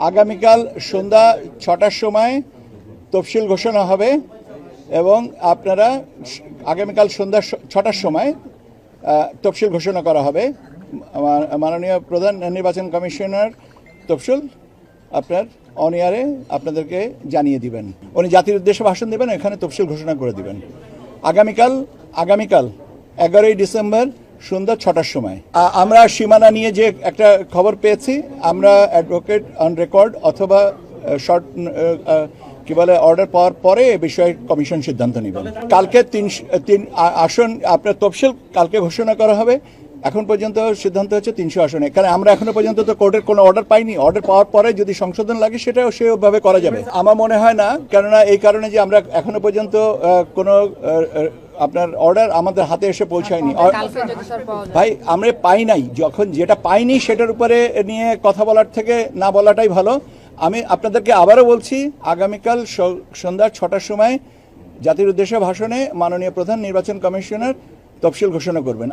আগামীকাল সন্ধ্যা ৬টার সময় তফসিল ঘোষণা হবে এবং আপনারা আগামীকাল সন্ধ্যা ৬টার সময় তফসিল ঘোষণা করা হবে। মাননীয় প্রধান নির্বাচন কমিশনার তফসিল আপনার অন এয়ারে আপনাদেরকে জানিয়ে দিবেন। উনি জাতির উদ্দেশ্যে ভাষণ দেবেন, এখানে তফসিল ঘোষণা করে দিবেন। আগামীকাল ১১ই ডিসেম্বর সন্ধ্যা ৬টার সময় আমরা সীমানা নিয়ে যে একটা খবর পেয়েছি, আমরা অ্যাডভোকেট অন রেকর্ড অথবা শর্ট অর্ডার পাওয়ার পরে এ বিষয়ে কমিশন সিদ্ধান্ত নেবেন। কালকে তিন আসন আপনার তফসিল কালকে ঘোষণা করা হবে। এখন পর্যন্ত সিদ্ধান্ত হচ্ছে ৩০০ আসনে, কারণ আমরা এখনো পর্যন্ত তো কোর্টের কোনো অর্ডার পাইনি। অর্ডার পাওয়ার পরে যদি সংশোধন লাগে সেটাও সেভাবে করা যাবে। আমার মনে হয় না, কেননা এই কারণে যে আমরা এখনো পর্যন্ত কোনো আপনার অর্ডার আমাদের হাতে এসে পৌঁছায়নি। ভাই আমরা পাই নাই, যখন যেটা পাইনি সেটার উপরে নিয়ে কথা বলার থেকে না বলাটাই ভালো। আমি আপনাদেরকে আবারও বলছি, আগামীকাল সন্ধ্যা ৬টার সময় জাতির উদ্দেশ্যে ভাষণে মাননীয় প্রধান নির্বাচন কমিশনার তফসিল ঘোষণা করবেন।